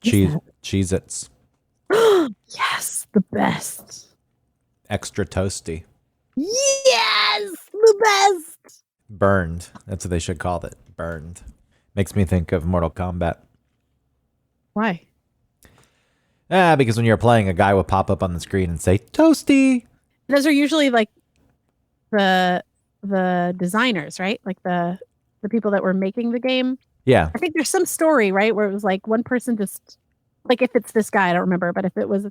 Cheez-Its. Yes, the best. Extra toasty. Yes, the best. Burned. That's what they should call it. Burned. Makes me think of Mortal Kombat. Why? Because when you're playing, a guy will pop up on the screen and say, toasty. Those are usually like the designers, right? Like the people that were making the game. Yeah. I think there's some story, right, where it was like one person just like, if it's this guy, I don't remember, but if it was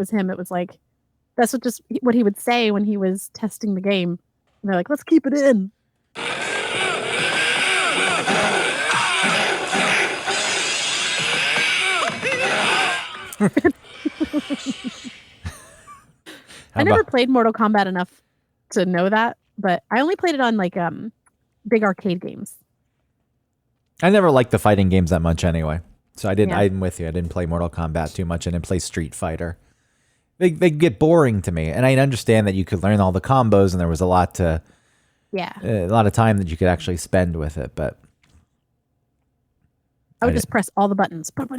him, it was like that's what he would say when he was testing the game. And they're like, let's keep it in. I never played Mortal Kombat enough to know that, but I only played it on like big arcade games. I never liked the fighting games that much anyway. So I'm with you. I didn't play Mortal Kombat too much. I didn't play Street Fighter. They get boring to me. And I understand that you could learn all the combos and there was a lot of time that you could actually spend with it, but I would just press all the buttons. And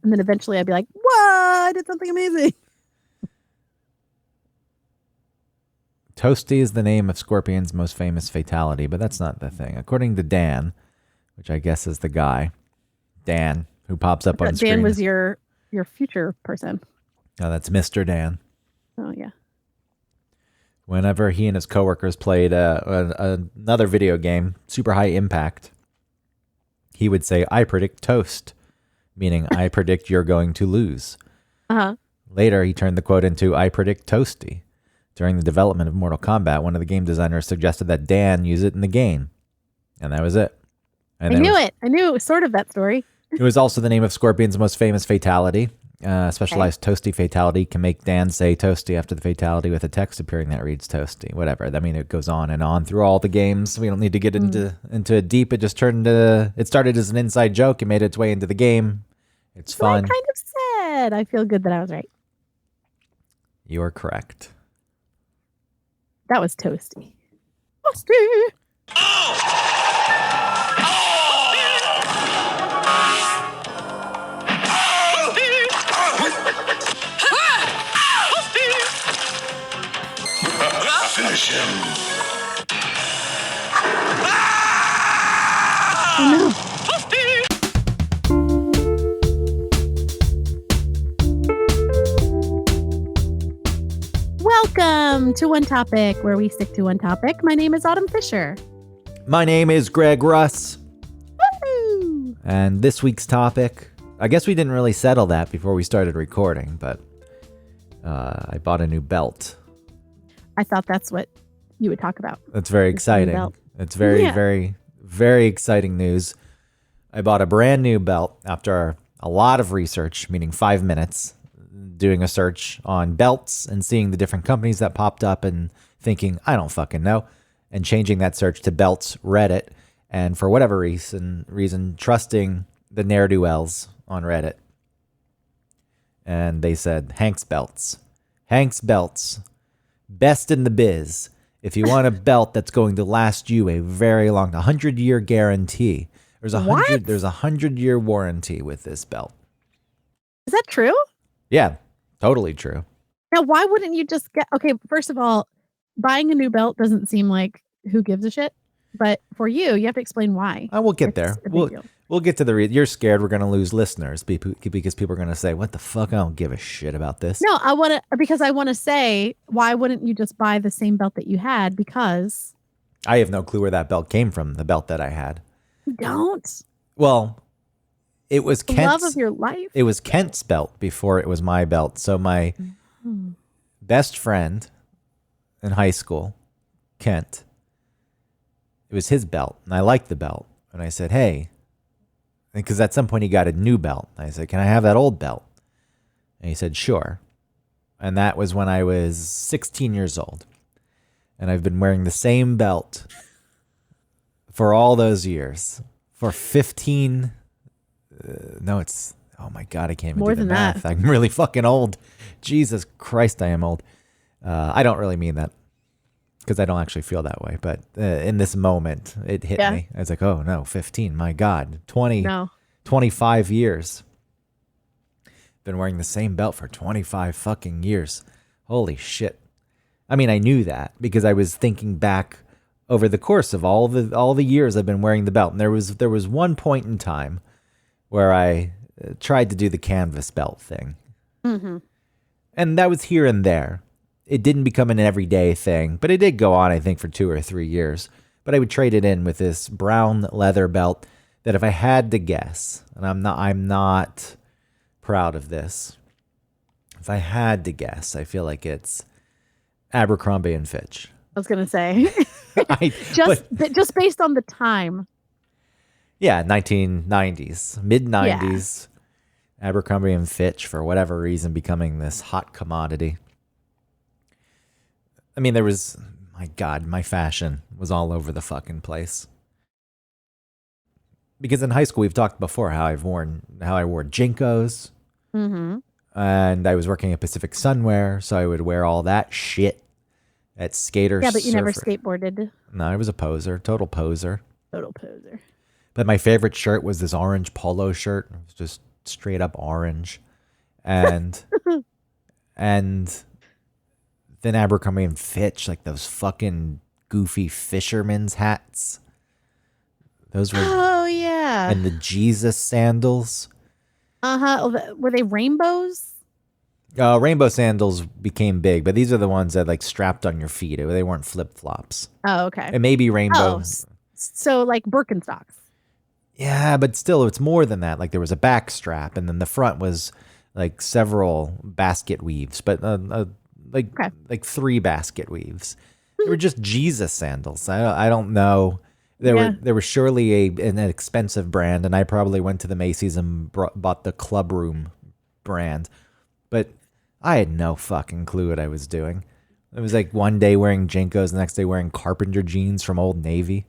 then eventually I'd be like, whoa, I did something amazing. Toasty is the name of Scorpion's most famous fatality, but that's not the thing. According to Dan, which I guess is the guy, Dan, who pops up on screen. Dan was your future person. No, that's Mr. Dan. Oh, yeah. Whenever he and his coworkers played another video game, Super High Impact, he would say, I predict toast, meaning I predict you're going to lose. Uh-huh. Later, he turned the quote into, I predict toasty. During the development of Mortal Kombat, one of the game designers suggested that Dan use it in the game. And that was it. And I knew it. I knew it was sort of that story. It was also the name of Scorpion's most famous fatality. Specialized toasty fatality can make Dan say toasty after the fatality with a text appearing that reads toasty. Whatever. I mean, it goes on and on through all the games. We don't need to get into it deep. It just it started as an inside joke and made its way into the game. It's fun. I kind of said. I feel good that I was right. You are correct. That was toasty. Toasty. Finish him. Oh, no. Welcome to One Topic, where we stick to one topic. My name is Autumn Fisher. My name is Greg Russ. Woo-hoo! And this week's topic, I guess we didn't really settle that before we started recording, but I bought a new belt. I thought that's what you would talk about. That's very exciting. It's very, very exciting news. I bought a brand new belt after a lot of research, meaning 5 minutes, doing a search on belts and seeing the different companies that popped up and thinking, I don't fucking know, and changing that search to belts Reddit. And for whatever reason, trusting the ne'er-do-wells on Reddit. And they said, Hank's belts. Hank's belts. Best in the biz. If you want a belt that's going to last you a very long, 100-year guarantee. There's a 100-year warranty with this belt. Is that true? Yeah, totally true. Now, why wouldn't you just okay, first of all, buying a new belt doesn't seem like who gives a shit. But for you have to explain why. I will get there. We'll get to the you're scared we're going to lose listeners because people are going to say, what the fuck? I don't give a shit about this. No, I want to say, why wouldn't you just buy the same belt that you had? Because I have no clue where that belt came from, the belt that I had. You don't? Well, it was Kent's. Love of your life? It was Kent's belt before it was my belt. So my best friend in high school, Kent, it was his belt, and I liked the belt. And I said, hey, because at some point he got a new belt. I said, can I have that old belt? And he said, sure. And that was when I was 16 years old. And I've been wearing the same belt for all those years. For 15, oh my God, I can't even do the math. I'm really fucking old. Jesus Christ, I am old. I don't really mean that, because I don't actually feel that way. But in this moment, it hit me. I was like, oh no, 15, my God. 20, no. 25 years. Been wearing the same belt for 25 fucking years. Holy shit. I mean, I knew that because I was thinking back over the course of all the years I've been wearing the belt. And there was one point in time where I tried to do the canvas belt thing. Mm-hmm. And that was here and there. It didn't become an everyday thing, but it did go on, I think, for 2 or 3 years. But I would trade it in with this brown leather belt that if I had to guess, and I'm not proud of this. If I had to guess, I feel like it's Abercrombie and Fitch. I was gonna say, just based on the time. Yeah, 1990s, mid 90s, yeah. Abercrombie and Fitch, for whatever reason, becoming this hot commodity. I mean, there was, my God, my fashion was all over the fucking place. Because in high school, we've talked before how I wore Jinkos. Mm-hmm. And I was working at Pacific Sunwear, so I would wear all that shit at skater. Yeah, but you never skateboarded. No, I was a poser, total poser. Total poser. But my favorite shirt was this orange polo shirt. It was just straight up orange. And and then Abercrombie and Fitch, like those fucking goofy fisherman's hats. Those were Oh yeah. And the Jesus sandals. Uh-huh. Were they rainbows? Rainbow sandals became big, but these are the ones that like strapped on your feet. They weren't flip-flops. Oh, okay. It may be rainbow. Oh, so like Birkenstocks. Yeah, but still, it's more than that. Like there was a back strap, and then the front was like several basket weaves, but like 3 basket weaves. They were just Jesus sandals. I don't know. There was surely an expensive brand, and I probably went to the Macy's and bought the Club Room brand, but I had no fucking clue what I was doing. It was like one day wearing Jinkos, the next day wearing Carpenter jeans from Old Navy.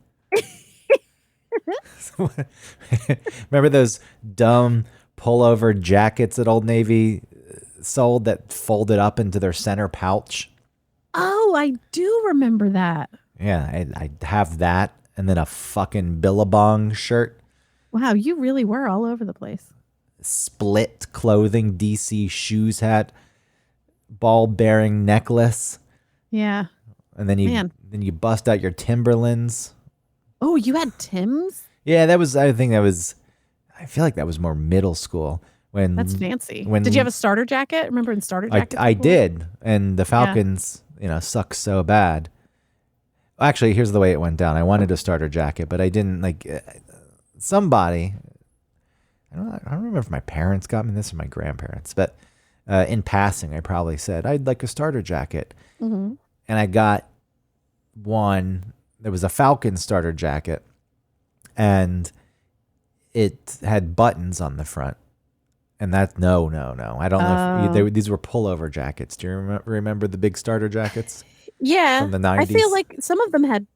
Remember those dumb pullover jackets that Old Navy sold that folded up into their center pouch? Oh, I do remember that. Yeah, I have that. And then a fucking Billabong shirt. Wow, you really were all over the place. Split clothing, DC shoes hat, ball bearing necklace. Yeah. And then you bust out your Timberlands. Oh, you had Tims? Yeah, I feel like that was more middle school. That's fancy. Did you have a starter jacket? Remember in starter jackets? I did. And the Falcons, suck so bad. Actually, here's the way it went down. I wanted a starter jacket, but I didn't somebody. I don't remember if my parents got me this or my grandparents, but in passing, I probably said I'd like a starter jacket, and I got one. There was a Falcon starter jacket, and it had buttons on the front, and that's no. I don't know if these were pullover jackets. Do you remember the big starter jackets? Yeah, from the 90s. I feel like some of them had,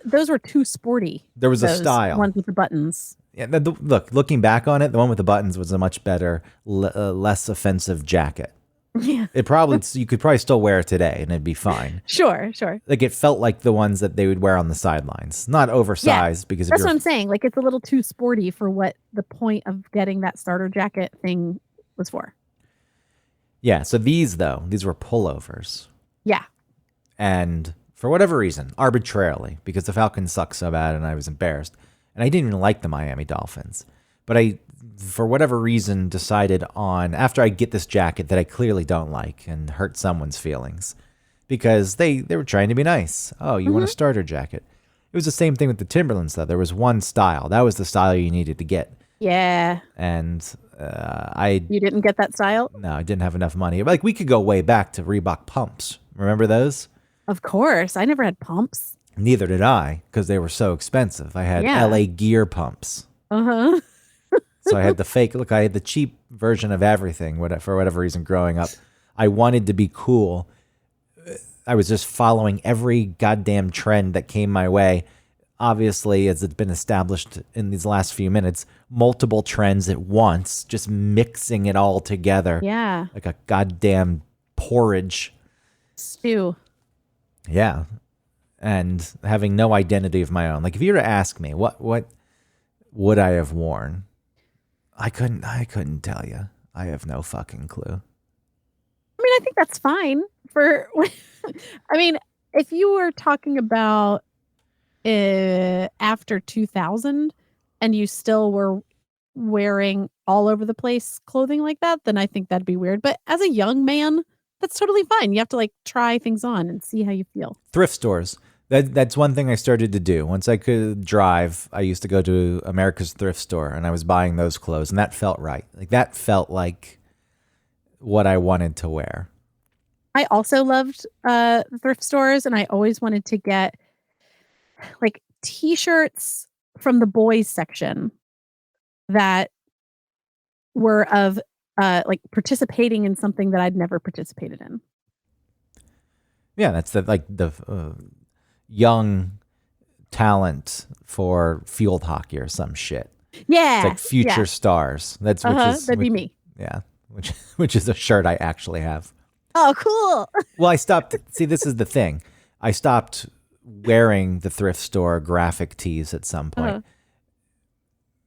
those were too sporty. There was a style. Ones with the buttons. Yeah, looking back on it, the one with the buttons was a much better, less offensive jacket. Yeah. You could probably still wear it today and it'd be fine. Sure. Like it felt like the ones that they would wear on the sidelines, not oversized because that's what I'm saying. Like it's a little too sporty for what the point of getting that starter jacket thing was for. Yeah. So these were pullovers. Yeah. And for whatever reason, arbitrarily, because the Falcons suck so bad and I was embarrassed, and I didn't even like the Miami Dolphins, but I, for whatever reason, decided on, after I get this jacket that I clearly don't like and hurt someone's feelings, because they were trying to be nice. Oh, you want a starter jacket? It was the same thing with the Timberlands, though. There was one style. That was the style you needed to get. Yeah. And You didn't get that style? No, I didn't have enough money. Like, we could go way back to Reebok pumps. Remember those? Of course. I never had pumps. Neither did I, because they were so expensive. I had LA Gear pumps. Uh-huh. So I had the fake, I had the cheap version of everything for whatever reason growing up. I wanted to be cool. I was just following every goddamn trend that came my way. Obviously, as it's been established in these last few minutes, multiple trends at once, just mixing it all together. Yeah. Like a goddamn porridge. Stew. Yeah. And having no identity of my own. Like if you were to ask me what would I have worn? I couldn't tell you. I have no fucking clue. I mean, I think that's fine for. I mean, if you were talking about after 2000 and you still were wearing all over the place clothing like that, then I think that'd be weird. But as a young man, that's totally fine. You have to like try things on and see how you feel. Thrift stores. That's one thing I started to do. Once I could drive, I used to go to America's Thrift Store and I was buying those clothes, and that felt right. Like that felt like what I wanted to wear. I also loved thrift stores, and I always wanted to get like t-shirts from the boys section that were of like participating in something that I'd never participated in. Yeah, that's the young talent for field hockey or some shit. Yeah. It's like future stars. That's that'd be me. Yeah, which is a shirt I actually have. Oh, cool. Well, I stopped. See, this is the thing. I stopped wearing the thrift store graphic tees at some point.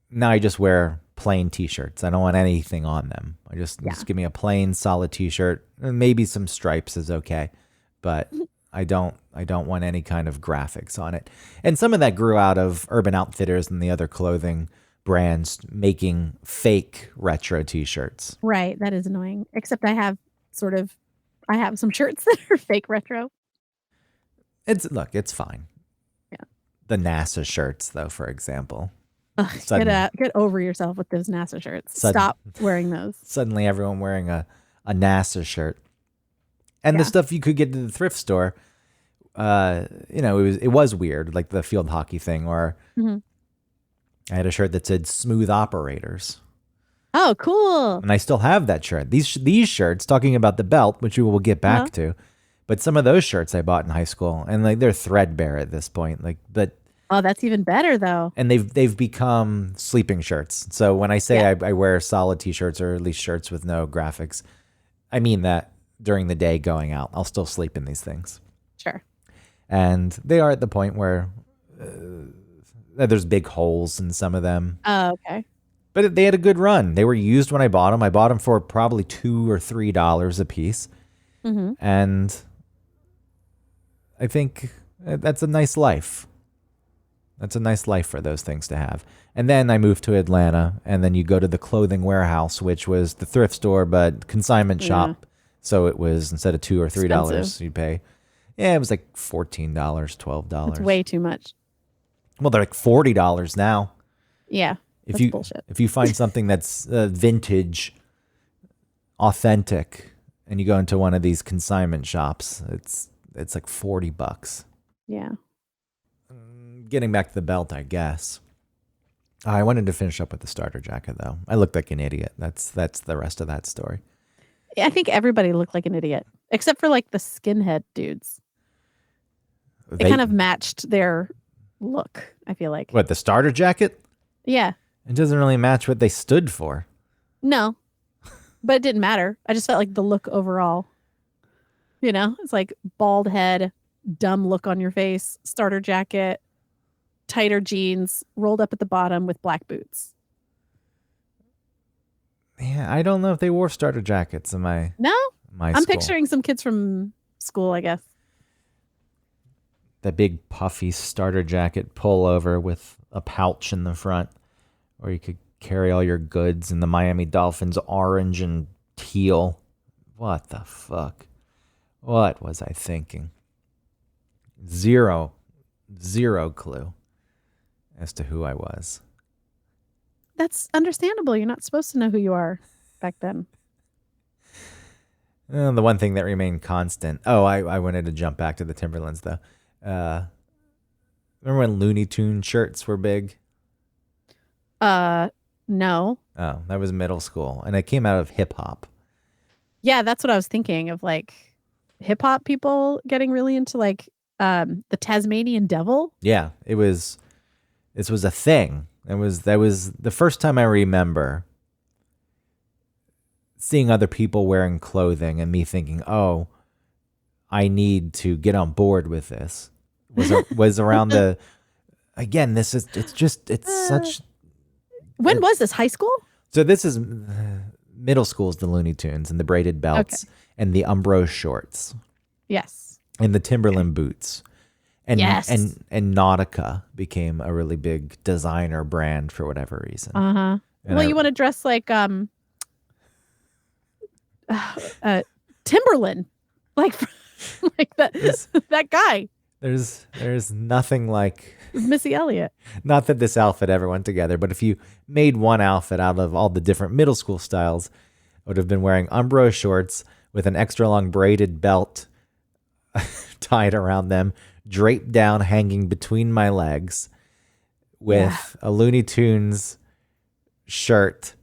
Now I just wear plain t-shirts. I don't want anything on them. Just give me a plain solid t-shirt. Maybe some stripes is okay, but I don't want any kind of graphics on it. And some of that grew out of Urban Outfitters and the other clothing brands making fake retro t-shirts. Right, that is annoying. Except I have some shirts that are fake retro. It's fine. Yeah. The NASA shirts, though, for example. Get over yourself with those NASA shirts. Stop wearing those. Suddenly everyone wearing a NASA shirt. And the stuff you could get to the thrift store, it was weird, like the field hockey thing, or I had a shirt that said Smooth Operators. Oh, cool. And I still have that shirt. These shirts, talking about the belt, which we will get back to, but some of those shirts I bought in high school, and like they're threadbare at this point. Oh, that's even better though. And they've become sleeping shirts. So when I say I wear solid t-shirts or at least shirts with no graphics, I mean that during the day going out, I'll still sleep in these things. Sure. And they are at the point where there's big holes in some of them. Oh, okay. But they had a good run. They were used when I bought them. I bought them for probably $2 or $3 a piece. Mm-hmm. And I think that's a nice life. That's a nice life for those things to have. And then I moved to Atlanta, and then you go to the Clothing Warehouse, which was the thrift store, but consignment shop. So it was, instead of $2 or $3, you'd pay. Yeah, it was like $14, $12. That's way too much. Well, they're like $40 now. Yeah. That's bullshit. If you find something that's vintage, authentic, and you go into one of these consignment shops, it's like $40. Yeah. Getting back to the belt, I guess. I wanted to finish up with the starter jacket, though. I looked like an idiot. That's the rest of that story. I think everybody looked like an idiot, except for like the skinhead dudes. They kind of matched their look, I feel like. What, the starter jacket? Yeah. It doesn't really match what they stood for. No, but it didn't matter. I just felt like the look overall. It's like bald head, dumb look on your face, starter jacket, tighter jeans, rolled up at the bottom with black boots. Yeah, I don't know if they wore starter jackets in my I'm school. picturing some kids from school, I guess. That big puffy starter jacket pullover with a pouch in the front, where you could carry all your goods in the Miami Dolphins orange and teal. What the fuck? What was I thinking? Zero clue as to who I was. That's understandable. You're not supposed to know who you are back then. The one thing that remained constant. Oh, I wanted to jump back to the Timberlands, though. Remember when Looney Tunes shirts were big? No. Oh, that was middle school, and it came out of hip hop. Yeah, that's what I was thinking of, like hip hop people getting really into like the Tasmanian Devil. Yeah, this was a thing. That was the first time I remember seeing other people wearing clothing and me thinking, "Oh, I need to get on board with this." Was around the, again, it's such When was this? High school? So this is middle school's the Looney Tunes and the braided belts and the Umbro shorts Yes. and the Timberland boots. And, Yes. and Nautica became a really big designer brand for whatever reason. Uh-huh. And Well, you want to dress like Timberland. Like like that guy. There's nothing like Missy Elliott. not that this outfit ever went together, but if you made one outfit out of all the different middle school styles, I would have been wearing Umbro shorts with an extra long braided belt tied around them, draped down, hanging between my legs, with a Looney Tunes shirt,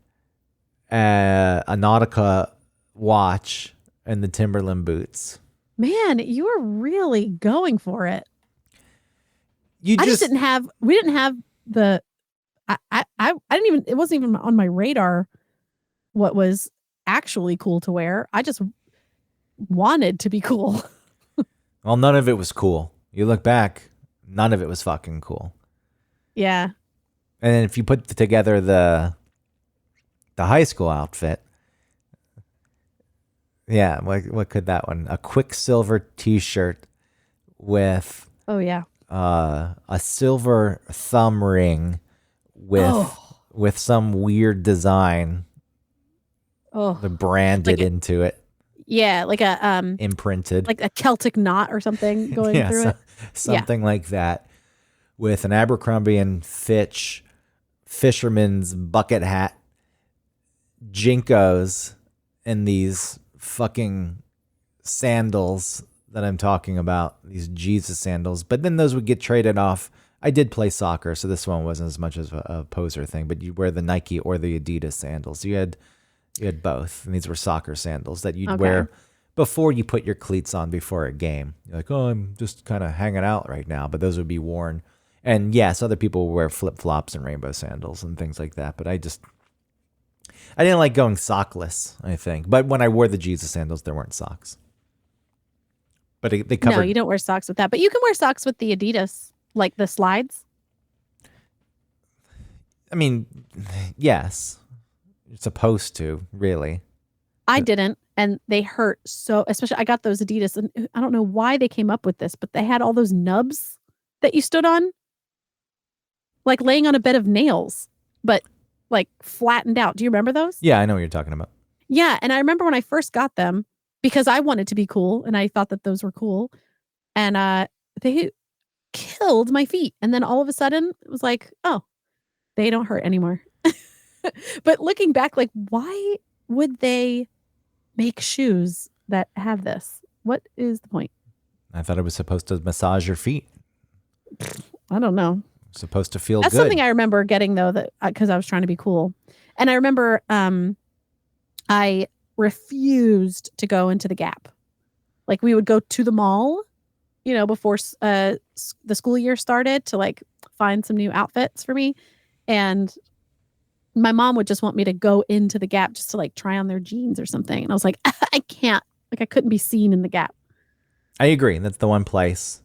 a Nautica watch, and the Timberland boots. Man, you were really going for it. We didn't have the I didn't even, it wasn't even on my radar what was actually cool to wear. I just wanted to be cool. Well, none of it was cool. You look back, none of it was fucking cool. Yeah. And then if you put together the high school outfit, yeah, what could that one? A Quicksilver t-shirt with Oh yeah. a silver thumb ring with some weird design branded into it. Yeah, like a imprinted, like a Celtic knot or something going through it. Something like that, with an Abercrombie and Fitch fisherman's bucket hat, Jinkos, and these fucking sandals that I'm talking about, these Jesus sandals. But then those would get traded off. I did play soccer, so this one wasn't as much as a poser thing, but you wear the Nike or the Adidas sandals. You had both, and these were soccer sandals that you'd wear before you put your cleats on before a game. You're like, oh, I'm just kind of hanging out right now, but those would be worn. And yes, other people would wear flip-flops and rainbow sandals and things like that, but I didn't like going sockless, I think. But when I wore the Jesus sandals, there weren't socks. But they covered... No, you don't wear socks with that, but you can wear socks with the Adidas, like the slides. I mean, yes. You're supposed to, really. I didn't, and they hurt so, especially I got those Adidas, and I don't know why they came up with this, but they had all those nubs that you stood on, like laying on a bed of nails, but like flattened out. Do you remember those? Yeah, I know what you're talking about. Yeah, and I remember when I first got them, because I wanted to be cool, and I thought that those were cool, and they killed my feet, and then all of a sudden, it was like, oh, they don't hurt anymore. But looking back, like, why would they make shoes that have this? What is the point? I thought it was supposed to massage your feet. I don't know. Supposed to feel That's good. something I remember getting, though, that because I was trying to be cool. And I remember I refused to go into the Gap. Like, we would go to the mall, before the school year started, to like find some new outfits for me. And my mom would just want me to go into the Gap just to like try on their jeans or something. And I was like, I can't. Like, I couldn't be seen in the Gap. I agree. That's the one place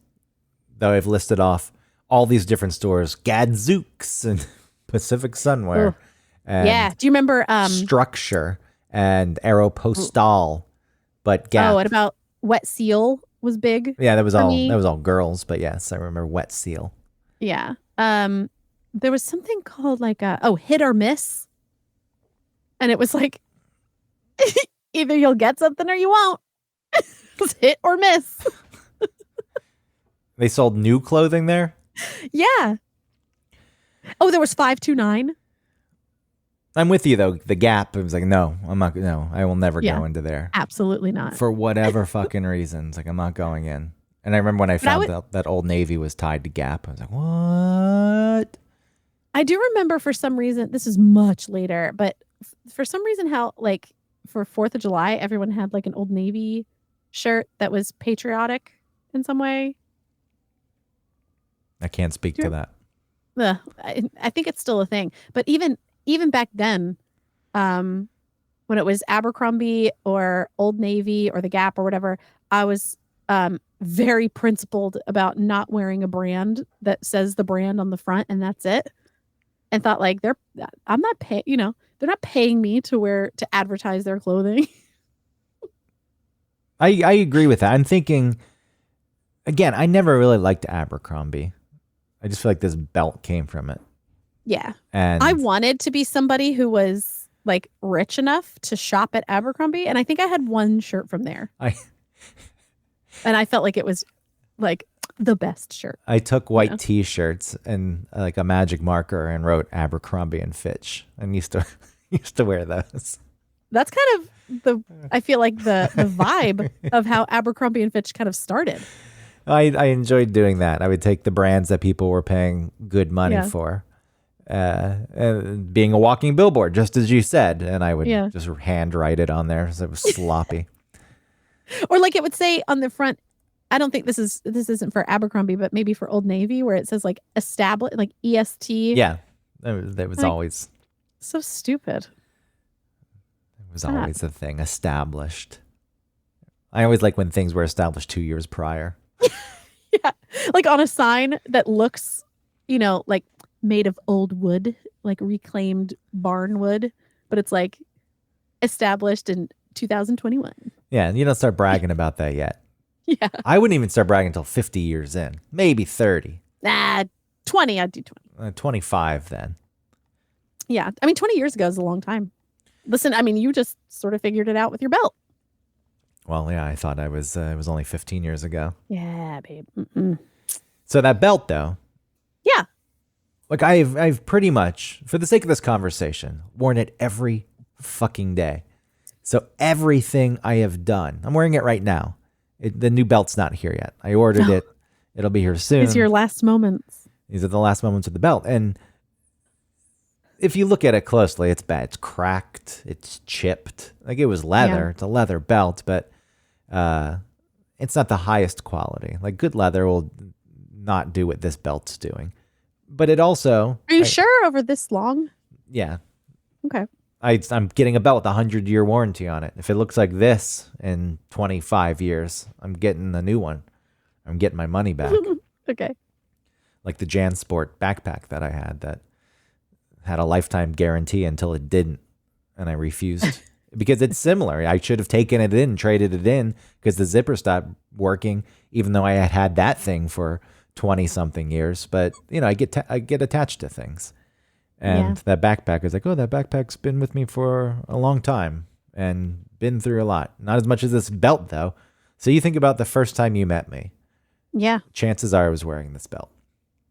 that I've listed off all these different stores. Gadzooks and Pacific Sunwear. And yeah. Do you remember Structure and Aeropostale? But Gap. Oh, what about Wet Seal was big? Yeah, that was all girls, but yes, I remember Wet Seal. Yeah. There was something called like Hit or Miss. And it was like either you'll get something or you won't. It's hit or miss. They sold new clothing there? Yeah. Oh, there was 529. I'm with you though. The Gap, it was like, no, I'm not. No, I will never go into there. Absolutely not. For whatever fucking reasons, like I'm not going in. And I remember when I found out that Old Navy was tied to Gap, I was like, what? I do remember for some reason, this is much later, but for some reason how like for 4th of July, everyone had like an Old Navy shirt that was patriotic in some way. I can't speak to that. I think it's still a thing. But even back then, when it was Abercrombie or Old Navy or the Gap or whatever, I was very principled about not wearing a brand that says the brand on the front and that's it. and thought like I'm not paying, they're not paying me to advertise their clothing. I agree with that. I'm thinking, again, I never really liked Abercrombie. I just feel like this belt came from it. Yeah. And I wanted to be somebody who was like rich enough to shop at Abercrombie. And I think I had one shirt from there. And I felt like it was like the best shirt. I took white T-shirts and like a magic marker and wrote Abercrombie and Fitch, and used to wear those. That's kind of I feel like the vibe of how Abercrombie and Fitch kind of started. I enjoyed doing that. I would take the brands that people were paying good money for, and being a walking billboard, just as you said, and I would just handwrite it on there because it was sloppy. Or like it would say on the front, I don't think this isn't for Abercrombie, but maybe for Old Navy, where it says like established, like EST. Yeah, that was like, always so stupid. It was always a thing. Established. I always like when things were established 2 years prior. Yeah, like on a sign that looks, like made of old wood, like reclaimed barn wood, but it's like established in 2021. Yeah, and you don't start bragging about that yet. Yeah. I wouldn't even start bragging until 50 years in. Maybe 30. 20. I'd do 20. 25 then. Yeah. I mean, 20 years ago is a long time. Listen, I mean, you just sort of figured it out with your belt. Well, yeah, I thought it was only 15 years ago. Yeah, babe. Mm-mm. So that belt, though. Yeah. Like I've pretty much, for the sake of this conversation, worn it every fucking day. So everything I have done, I'm wearing it right now. The new belt's not here yet. I ordered it. It'll be here soon. These are your last moments. These are the last moments of the belt. And if you look at it closely, it's bad. It's cracked. It's chipped. Like it was leather. Yeah. It's a leather belt, but it's not the highest quality. Like good leather will not do what this belt's doing. But it also... Are you sure over this long? Yeah. Okay. I'm getting a belt with a 100-year warranty on it. If it looks like this in 25 years, I'm getting a new one. I'm getting my money back. Okay. Like the JanSport backpack that I had that had a lifetime guarantee until it didn't. And I refused because it's similar. I should have taken it in, traded it in because the zipper stopped working, even though I had had that thing for 20 something years. But, I get attached to things. And that backpack is like, oh, that backpack's been with me for a long time and been through a lot. Not as much as this belt, though. So you think about the first time you met me. Yeah. Chances are I was wearing this belt.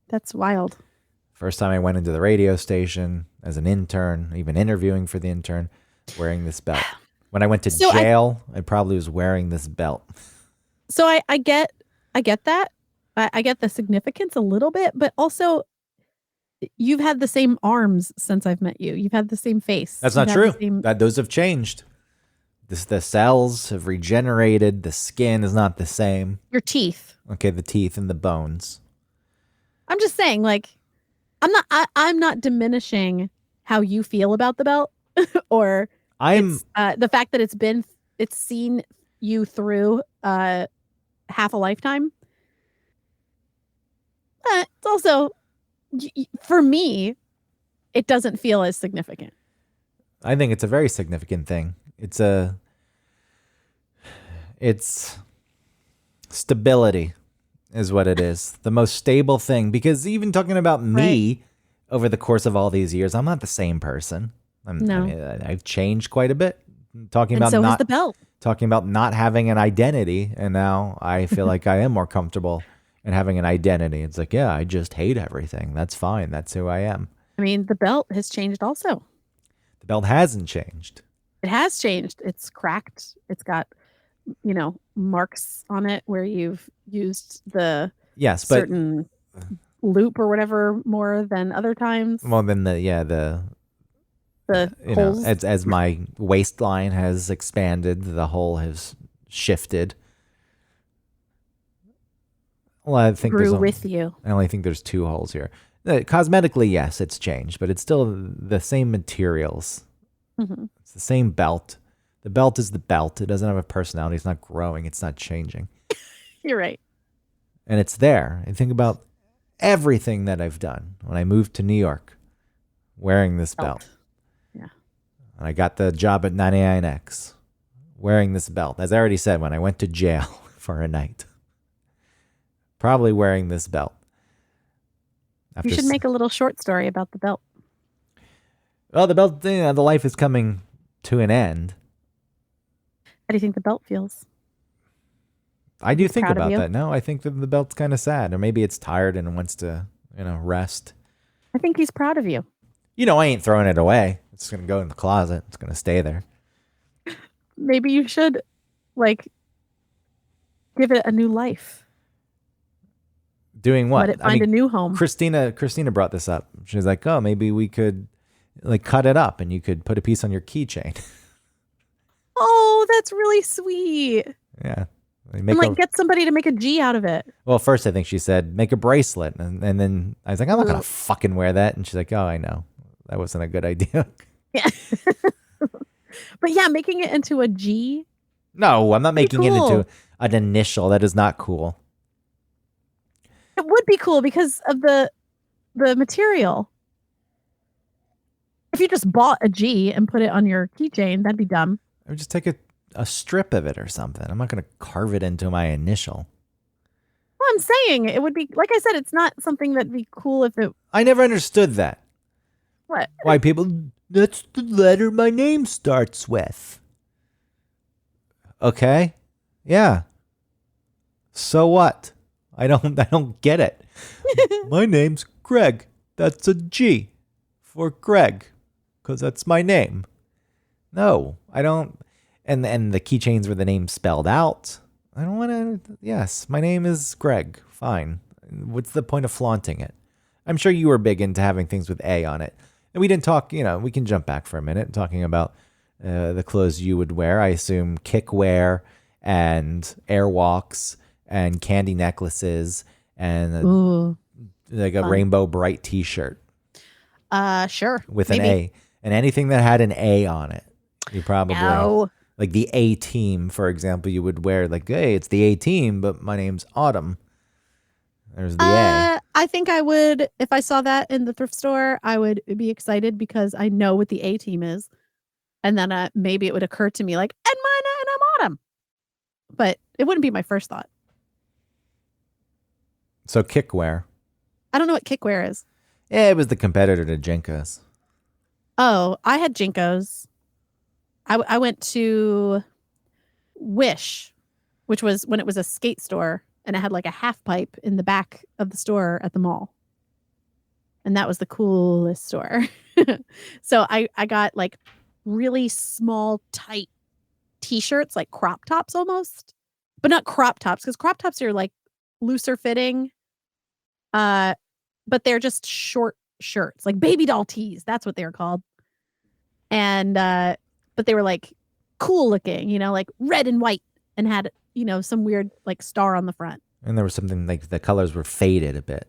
That's wild. First time I went into the radio station as an intern, even interviewing for the intern, wearing this belt. When I went to jail, I probably was wearing this belt. So I get that. I get the significance a little bit, but also... You've had the same arms since I've met you. You've had the same face. That's not true. Those have changed. The cells have regenerated. The skin is not the same. Your teeth. Okay, the teeth and the bones. I'm just saying, like, I'm not diminishing how you feel about the belt, or the fact that it's seen you through half a lifetime. It's also. For me, it doesn't feel as significant. I think it's a very significant thing. It's stability is what it is. The most stable thing. Because even talking about me over the course of all these years, I'm not the same person. I've changed quite a bit. Has the belt. Talking about not having an identity, and now I feel like I am more comfortable and having an identity. It's like, yeah, I just hate everything. That's fine. That's who I am. I mean, the belt has changed also. The belt hasn't changed. It has changed. It's cracked. It's got, marks on it where you've used the certain loop or whatever more than other times. Well, then the holes. As my waistline has expanded, the hole has shifted. Well, I think grew with you. I only think there's 2 holes here. Cosmetically, yes, it's changed, but it's still the same materials. Mm-hmm. It's the same belt. The belt is the belt. It doesn't have a personality. It's not growing. It's not changing. You're right. And it's there. And think about everything that I've done. When I moved to New York, wearing this belt. Yeah. And I got the job at 99X wearing this belt. As I already said, when I went to jail for a night, probably wearing this belt. You should make a little short story about the belt. Well, the belt, the life is coming to an end. How do you think the belt feels? I do think about that. No, I think that the belt's kind of sad. Or maybe it's tired and wants to, rest. I think he's proud of you. I ain't throwing it away. It's going to go in the closet. It's going to stay there. Maybe you should, give it a new life. Doing what? Let it find a new home. Christina brought this up. She was like, oh, maybe we could, cut it up and you could put a piece on your keychain. Oh, that's really sweet. Yeah. And get somebody to make a G out of it. Well, first I think she said make a bracelet, and then I was like, I'm not gonna fucking wear that, and she's like, oh, I know, that wasn't a good idea. Yeah, but yeah, making it into a G. No, I'm not making it into an initial. That is not cool. It would be cool because of the material. If you just bought a G and put it on your keychain, that'd be dumb. I would just take a strip of it or something. I'm not going to carve it into my initial. Well, I'm saying it would be, like I said, it's not something that'd be cool if it... I never understood that. What? Why people, that's the letter my name starts with. Okay. Yeah. So what? I don't get it. My name's Greg. That's a G for Greg, because that's my name. No, I don't. And the keychains were the name spelled out. I don't want to. Yes, my name is Greg. Fine. What's the point of flaunting it? I'm sure you were big into having things with A on it. And we didn't talk, we can jump back for a minute talking about the clothes you would wear. I assume kickwear and airwalks and candy necklaces and Ooh, like a rainbow bright t-shirt. Sure. With maybe. an A. And anything that had an A on it. You probably... No. Like the A team, for example, you would wear hey, it's the A team, but my name's Autumn. There's the A. I think I would, if I saw that in the thrift store, I would be excited because I know what the A team is. And then maybe it would occur to me and I'm Autumn. But it wouldn't be my first thought. So kickwear. I don't know what kickwear is. Yeah, it was the competitor to Jinkos. Oh, I had Jinkos. I went to Wish, which was when it was a skate store, and it had a half pipe in the back of the store at the mall. And that was the coolest store. So I got really small, tight t-shirts, like crop tops almost, but not crop tops, because crop tops are looser fitting. But they're just short shirts, like baby doll tees. That's what they were called. And, but they were cool looking, red and white, and had, some weird star on the front. And there was something the colors were faded a bit.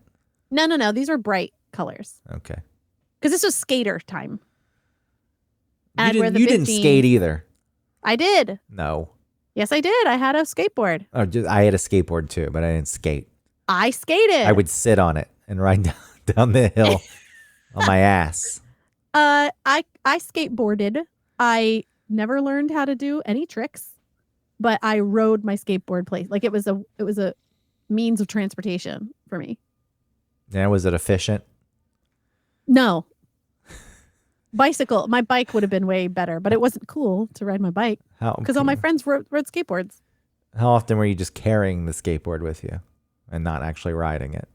No. These are bright colors. Okay. Because this was skater time. And you didn't skate either. I did. No. Yes, I did. I had a skateboard. Oh, I had a skateboard too, but I didn't skate. I skated. I would sit on it and ride down the hill on my ass. I skateboarded. I never learned how to do any tricks, but I rode my skateboard place. It was a means of transportation for me. Yeah, was it efficient? No. Bicycle. My bike would have been way better, but it wasn't cool to ride my bike because all my friends rode skateboards. How often were you just carrying the skateboard with you and not actually riding it?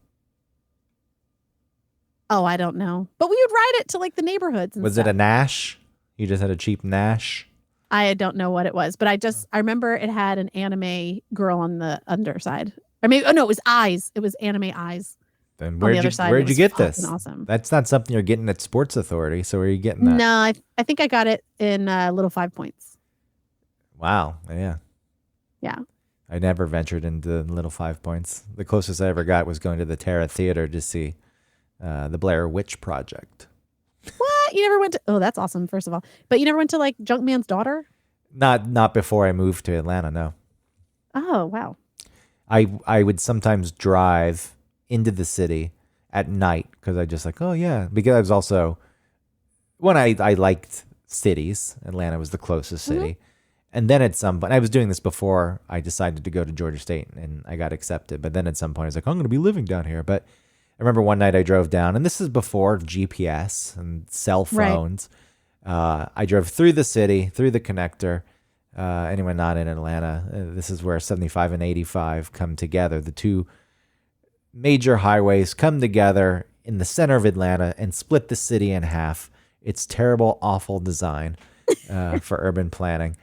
Oh, I don't know. But we would ride it to the neighborhoods and Was stuff. it a Nash? You just had a cheap Nash? I don't know what it was, but I remember it had an anime girl on the underside. Or maybe, it was eyes. It was anime eyes. Then where'd you get this? Awesome. That's not something you're getting at Sports Authority. So where are you getting that? No, I think I got it in Little 5 Points. Wow. Yeah. Yeah. I never ventured into Little 5 Points. The closest I ever got was going to the Terra Theater to see the Blair Witch Project. What? You never went to... Oh, that's awesome, first of all. But you never went to Junkman's Daughter? Not before I moved to Atlanta, no. Oh, wow. I would sometimes drive into the city at night because I just oh yeah, because I was also when I liked cities. Atlanta was the closest city. And then at some point, I was doing this before I decided to go to Georgia State and I got accepted. But then at some point, I was like, I'm going to be living down here. But I remember one night I drove down, and this is before GPS and cell phones. I drove through the city, through the connector. Anyone not in Atlanta, this is where 75 and 85 come together. The two major highways come together in the center of Atlanta and split the city in half. It's terrible, awful design for urban planning.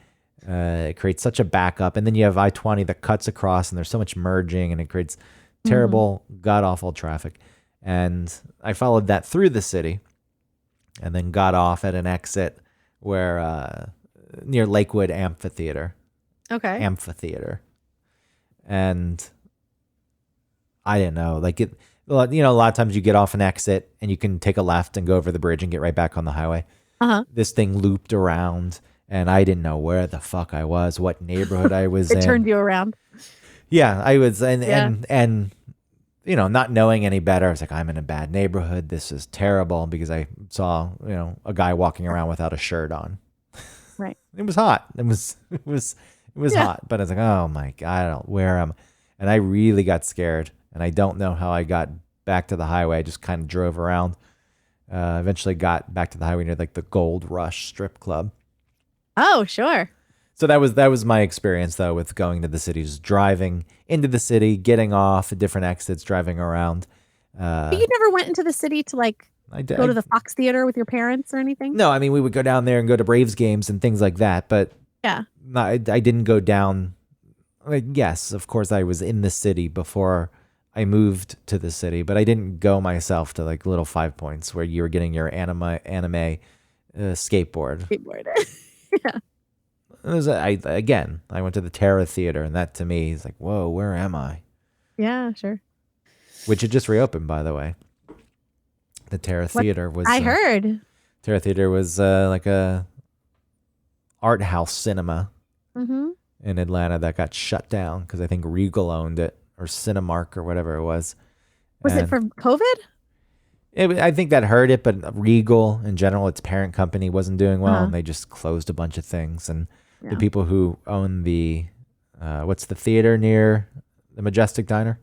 It creates such a backup. And then you have I-20 that cuts across, and there's so much merging, and it creates terrible, god-awful traffic. And I followed that through the city and then got off at an exit where near Lakewood Amphitheater. Okay. Amphitheater. And I didn't know. Like, it, you know, a lot of times you get off an exit and you can take a left and go over the bridge and get right back on the highway. This thing looped around, and I didn't know where the fuck I was, what neighborhood I was in. It turned you around. Yeah, I was, and you know, not knowing any better, I was like, I'm in a bad neighborhood. This is terrible, because I saw, you know, a guy walking around without a shirt on. Right. It was hot. It was hot. But I was like, oh my God, where am I? And I really got scared, and I don't know how I got back to the highway. I just kind of drove around. Eventually got back to the highway near like the Gold Rush strip club. Oh, sure. So that was my experience though with going to the city, just driving into the city, getting off at different exits, driving around. But you never went into the city to like go to the Fox Theater with your parents or anything? No, I mean, we would go down there and go to Braves games and things like that, but yeah, I didn't go down. Like, yes, of course I was in the city before I moved to the city, but I didn't go myself to like Little 5 Points where you were getting your anime skateboard. Yeah. It was, I went to the Terra Theater, and that to me is like, whoa, where am I? Yeah, sure. Which had just reopened, by the way. The Terra Theater was. I heard. Terra Theater was like a art house cinema in Atlanta that got shut down because I think Regal owned it, or Cinemark or whatever it was. Was it from COVID? I think that hurt it, but Regal in general, its parent company, wasn't doing well, and they just closed a bunch of things. And the people who own the, what's the theater near the Majestic Diner?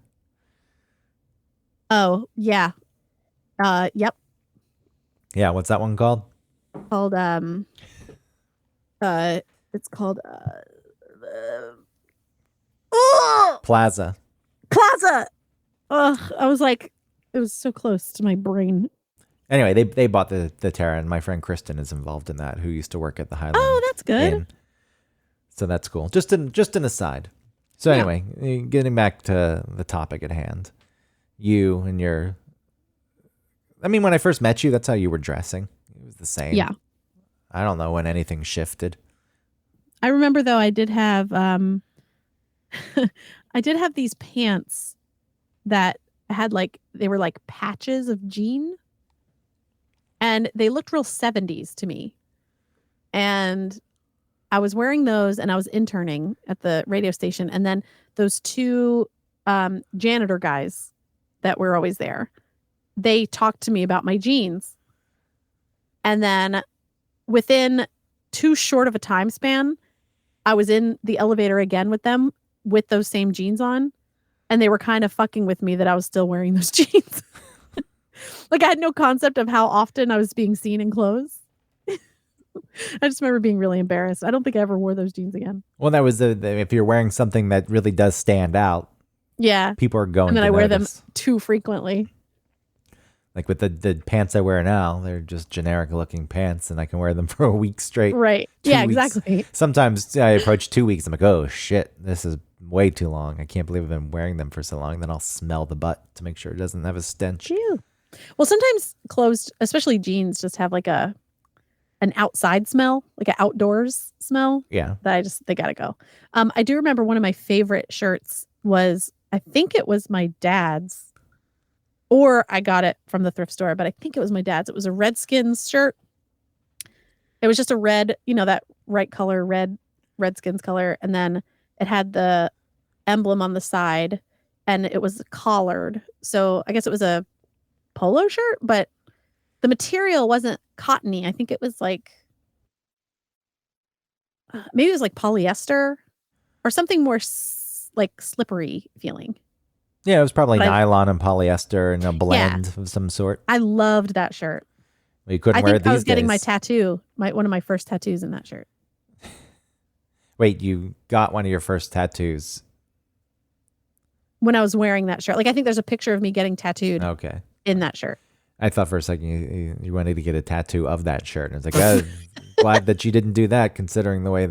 Oh, yeah. Yep. Yeah, what's that one called? It's called Plaza. Ugh, I was like, it was so close to my brain. Anyway, they bought the Terra, and my friend Kristen is involved in that, who used to work at the Highland. Oh, that's good. Inn. So that's cool. Just an aside. So anyway, getting back to the topic at hand, you and your. I mean, when I first met you, that's how you were dressing. It was the same. Yeah. I don't know when anything shifted. I remember though, I did have I did have these pants that had like, they were like patches of jean, and they looked real 70s to me. And I was wearing those, and I was interning at the radio station, and then those two janitor guys that were always there, they talked to me about my jeans. And then within too short of a time span, I was in the elevator again with them with those same jeans on, and they were kind of fucking with me that I was still wearing those jeans. Like, I had no concept of how often I was being seen in clothes. I just remember being really embarrassed. I don't think I ever wore those jeans again. Well, that was if you're wearing something that really does stand out. Yeah. People are going to And then I wear them notice. too frequently. Like with the pants I wear now, they're just generic looking pants, and I can wear them for a week straight. Right. 2 Yeah, weeks. exactly. Sometimes I approach 2 weeks. I'm like, oh shit, this is way too long. I can't believe I've been wearing them for so long. Then I'll smell the butt to make sure it doesn't have a stench. Ew. Well, sometimes clothes, especially jeans, just have like an outside smell, like an outdoors smell. Yeah. That they gotta go. I do remember one of my favorite shirts was, I think it was my dad's, or I got it from the thrift store, but I think it was my dad's. It was a Redskins shirt. It was just a red, that right color, Redskins color. And then it had the emblem on the side, and it was collared. So I guess it was a polo shirt, but the material wasn't cottony. I think it was like maybe it was like polyester or something more like slippery feeling. Yeah, it was probably But nylon and polyester and a blend of some sort. I loved that shirt. You couldn't I wear it think I these was getting my days. tattoo, one of my first tattoos in that shirt. Wait, you got one of your first tattoos? When I was wearing that shirt. Like, I think there's a picture of me getting tattooed Okay. in that shirt. I thought for a second you wanted to get a tattoo of that shirt. And it's like, oh, glad that you didn't do that, considering the way,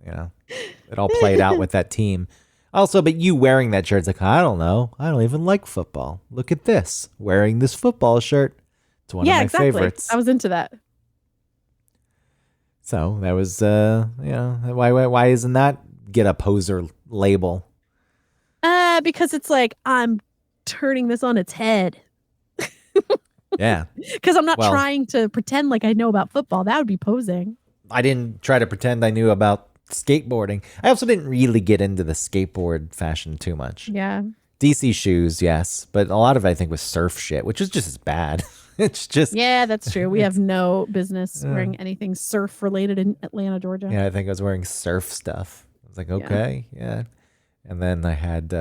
it all played out with that team. Also, but you wearing that shirt, it's like, I don't know. I don't even like football. Look at this. Wearing this football shirt. It's one of my favorites. I was into that. So that was, why isn't that get a poser label? Because it's like, I'm turning this on its head. Yeah. Because I'm not trying to pretend like I know about football. That would be posing. I didn't try to pretend I knew about skateboarding. I also didn't really get into the skateboard fashion too much. Yeah. DC shoes, yes. But a lot of it, I think, was surf shit, which is just as bad. It's just... Yeah, that's true. We have no business wearing anything surf related in Atlanta, Georgia. Yeah, I think I was wearing surf stuff. I was like, okay, yeah. And then I had...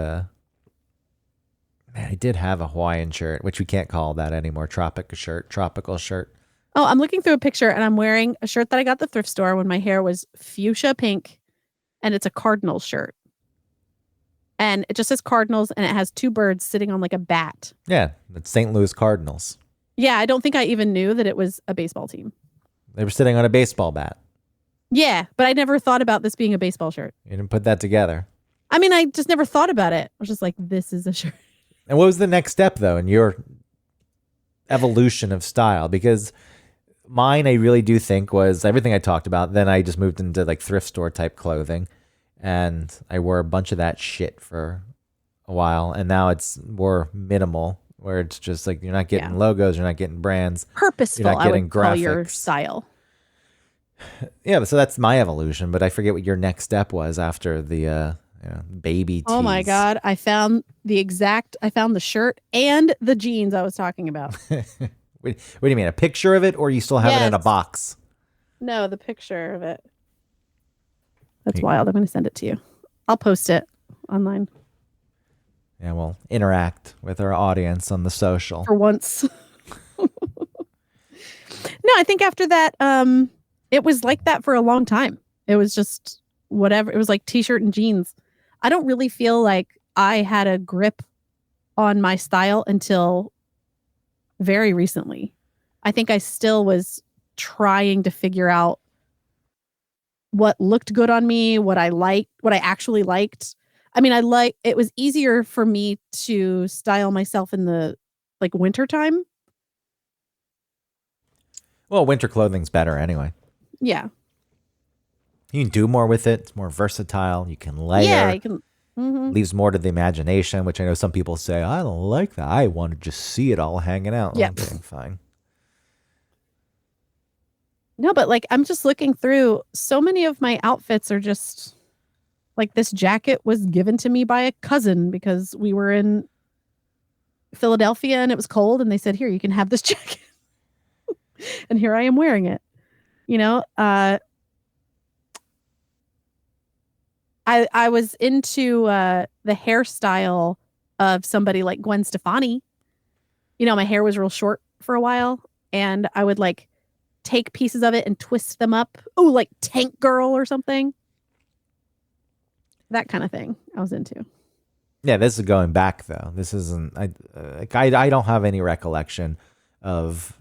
I did have a Hawaiian shirt, which we can't call that anymore. Tropical shirt. Oh, I'm looking through a picture and I'm wearing a shirt that I got at the thrift store when my hair was fuchsia pink, and it's a Cardinals shirt. And it just says Cardinals and it has two birds sitting on like a bat. Yeah, it's St. Louis Cardinals. Yeah, I don't think I even knew that it was a baseball team. They were sitting on a baseball bat. Yeah, but I never thought about this being a baseball shirt. You didn't put that together. I mean, I just never thought about it. I was just like, this is a shirt. And what was the next step, though, in your evolution of style? Because mine, I really do think, was everything I talked about. Then I just moved into like thrift store type clothing, and I wore a bunch of that shit for a while. And now it's more minimal, where it's just like you're not getting logos, you're not getting brands, purposeful. you're not getting graphics. Call your style. Yeah, so that's my evolution. But I forget what your next step was after the baby tees. Oh my God. I found the shirt and the jeans I was talking about. What do you mean? A picture of it, or you still have it in a box? No, the picture of it. That's wild. I'm going to send it to you. I'll post it online. Yeah, we'll interact with our audience on the social. For once. No, I think after that, it was like that for a long time. It was just whatever. It was like t-shirt and jeans. I don't really feel like I had a grip on my style until very recently. I think I still was trying to figure out what looked good on me, what I liked, what I actually liked. I mean, it was easier for me to style myself in the like winter time. Well, winter clothing's better anyway. Yeah. You can do more with it. It's more versatile. You can layer. Yeah, you can. Mm-hmm. Leaves more to the imagination, which I know some people say, I don't like that. I want to just see it all hanging out. Yeah. Okay, fine. No, but like I'm just looking through. So many of my outfits are just like this jacket was given to me by a cousin because we were in Philadelphia and it was cold and they said, here, you can have this jacket. And here I am wearing it. I was into the hairstyle of somebody like Gwen Stefani. My hair was real short for a while and I would like take pieces of it and twist them up. Oh, like Tank Girl or something. That kind of thing I was into. Yeah, this is going back though. This isn't. I don't have any recollection of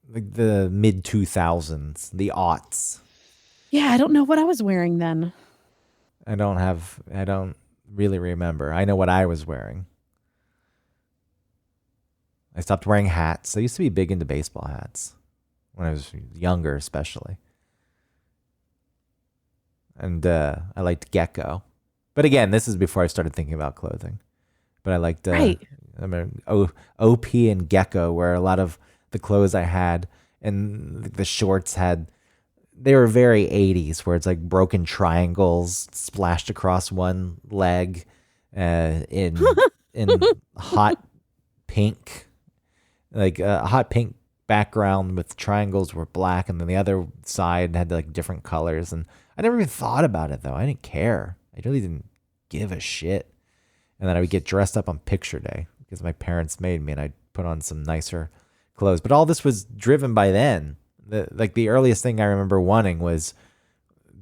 like the mid 2000s, the aughts. Yeah, I don't know what I was wearing then. I don't really remember. I know what I was wearing. I stopped wearing hats. I used to be big into baseball hats when I was younger, especially. And I liked Gecko. But again, this is before I started thinking about clothing. But I liked OP and Gecko were a lot of the clothes I had. And the shorts they were very 80s, where it's like broken triangles splashed across one leg in hot pink. Like hot pink background with triangles were black, and then the other side had like different colors. And I never even thought about it though. I didn't care. I really didn't give a shit. And then I would get dressed up on picture day because my parents made me, and I'd put on some nicer clothes. But all this was driven by then. The earliest thing I remember wanting was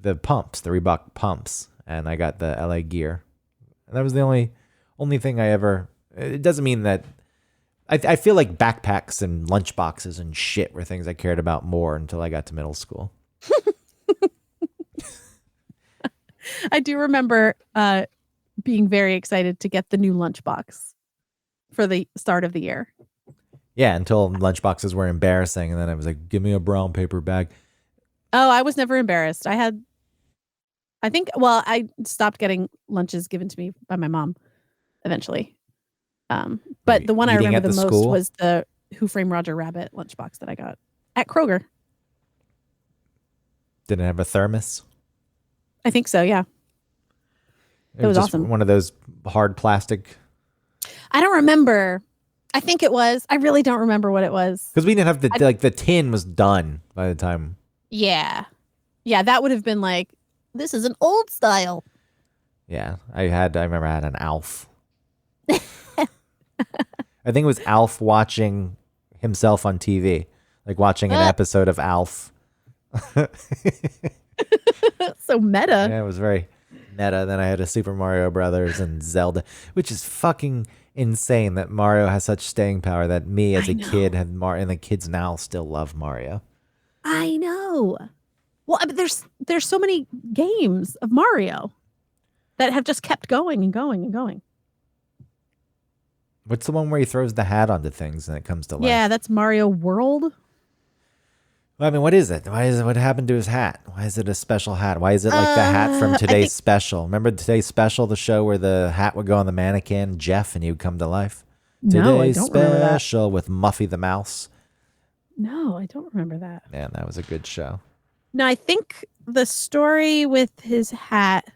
the pumps, the Reebok pumps, and I got the LA Gear. And that was the only thing I ever. It doesn't mean that. I feel like backpacks and lunch boxes and shit were things I cared about more until I got to middle school. I do remember being very excited to get the new lunchbox for the start of the year. Yeah, until lunchboxes were embarrassing, and then I was like, "Give me a brown paper bag." Oh, I was never embarrassed. I stopped getting lunches given to me by my mom eventually. But the one I Eating remember at the the most school? was the Who Framed Roger Rabbit lunchbox that I got at Kroger. Didn't it have a thermos? I think so, yeah. It was just awesome. One of those hard plastic. I don't remember. I think it was. I really don't remember what it was. Because we didn't have the tin was done by the time. Yeah. Yeah, that would have been like, this is an old style. Yeah, I remember I had an Alf. I think it was Alf watching himself on TV, like watching an episode of Alf. So meta. Yeah, it was very meta. Then I had a Super Mario Brothers and Zelda, which is fucking insane that Mario has such staying power that me as a kid had Mario, and the kids now still love Mario. I know. Well, but there's so many games of Mario that have just kept going and going and going. What's the one where he throws the hat onto things and it comes to life? Yeah, that's Mario World. Well, I mean, what is it? What happened to his hat? Why is it a special hat? Why is it like the hat from Today's Special? Remember Today's Special, the show where the hat would go on the mannequin, Jeff, and he would come to life? No, I Today's don't remember that. Special with Muffy the Mouse. No, I don't remember that. Man, that was a good show. No, I think the story with his hat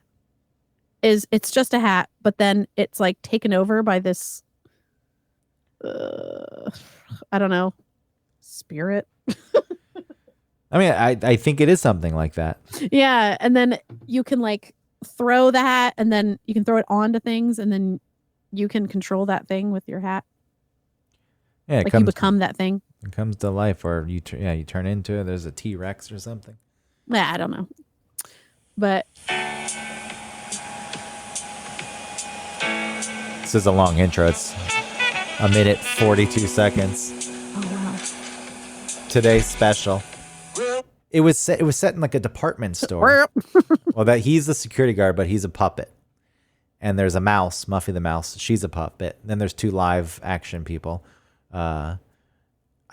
is it's just a hat, but then it's like taken over by this, I don't know, spirit. I mean, I think it is something like that. Yeah, and then you can like throw the hat, and then you can throw it onto things, and then you can control that thing with your hat. Yeah, you become that thing. It comes to life, or you turn into it. There's a T-Rex or something. Yeah, I don't know, but this is a long intro. It's a minute 42 seconds. Oh wow! Today's Special. It was set in like a department store. Well, he's the security guard, but he's a puppet. And there's a mouse, Muffy the Mouse. She's a puppet. Then there's two live action people. I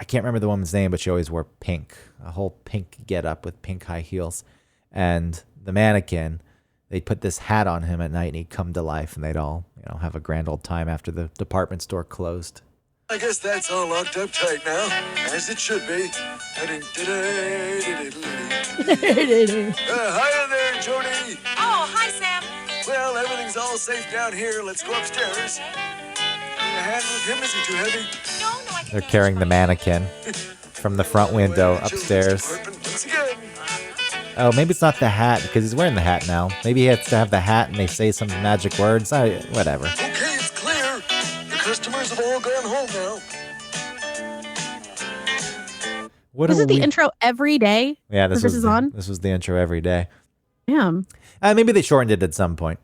can't remember the woman's name, but she always wore pink, a whole pink getup with pink high heels. And the mannequin, they'd put this hat on him at night, and he'd come to life, and they'd all have a grand old time after the department store closed. I guess that's all locked up tight now, as it should be. Hiya there, Jody. Oh, hi, Sam. Well, everything's all safe down here. Let's go upstairs. A hand with him, is he too heavy? No, I can They're manage carrying the for you. mannequin from the front window Well, upstairs. children's department once again. Oh, maybe it's not the hat because he's wearing the hat now. Maybe he has to have the hat and they say some magic words. Whatever. Okay, it's clear. The customers have all gone home now. Was it the intro every day? Yeah, this is on? This was the intro every day. Damn. Maybe they shortened it at some point.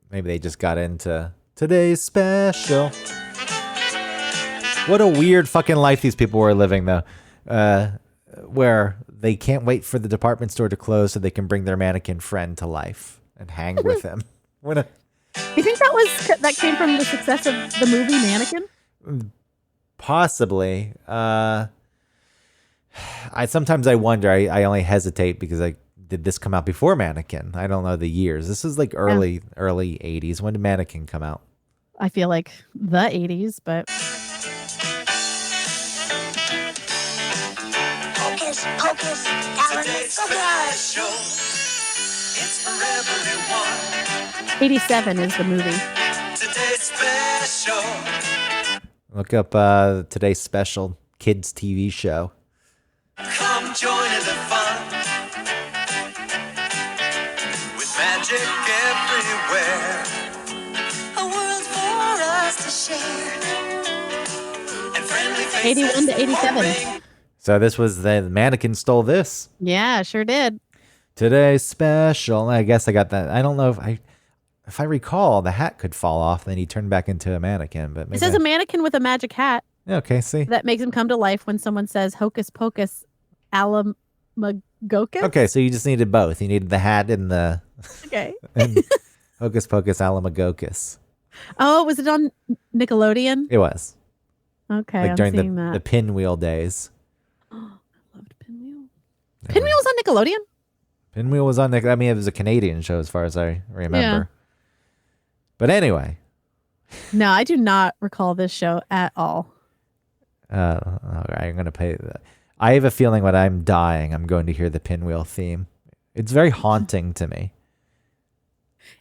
Maybe they just got into Today's Special. What a weird fucking life these people were living, though. Where they can't wait for the department store to close so they can bring their mannequin friend to life and hang with him. You think that came from the success of the movie Mannequin? Possibly. Sometimes I wonder. I only hesitate because did this come out before Mannequin? I don't know the years. This is like early 80s. When did Mannequin come out? I feel like the 80s, but Hocus Pocus, Today's Special. It's for everyone. 87 is the movie. Today's Special. Look up Today's Special kids TV show. Come join in the fun with magic everywhere. A world for us to share. And friendly faces 81 to 87. moving. So this was the mannequin stole this. Yeah, sure did. Today's special. I guess I got that. I don't know if I recall, the hat could fall off, then he turned back into a mannequin. But maybe It says a mannequin with a magic hat okay, see. that makes him come to life when someone says hocus pocus alamagokus. Okay, so you just needed both. You needed the hat and the Okay. and Hocus Pocus Alamagokus. Oh, was it on Nickelodeon? It was Okay, like I'm during seeing the that. pinwheel days. Loved Pinwheel. Pinwheel was on Nickelodeon? Pinwheel was on. I mean, it was a Canadian show as far as I remember. But anyway, No, I do not recall this show at all. all right, I'm gonna pay that. I have a feeling when I'm dying, I'm going to hear the Pinwheel theme. It's very haunting to me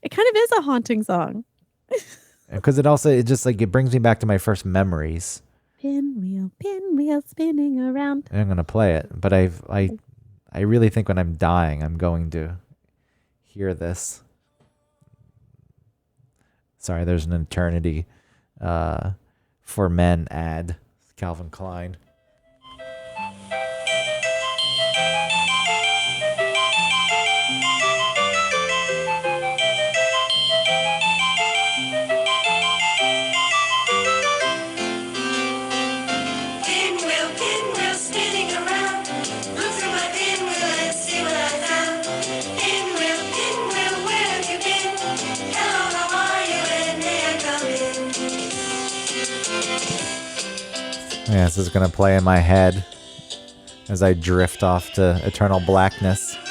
It kind of is a haunting song. because it just like it brings me back to my first memories. Pinwheel spinning around. And I'm gonna play it, but I really think when I'm dying, I'm going to hear this. Sorry, there's an Eternity for Men ad. Calvin Klein. Pinwheel, pinwheel spinning around. Look through my pinwheel and see what I found. Pinwheel, pinwheel, where have you been? Hello, how are you? And may I come in? Yeah, this is gonna play in my head as I drift off to eternal blackness. Look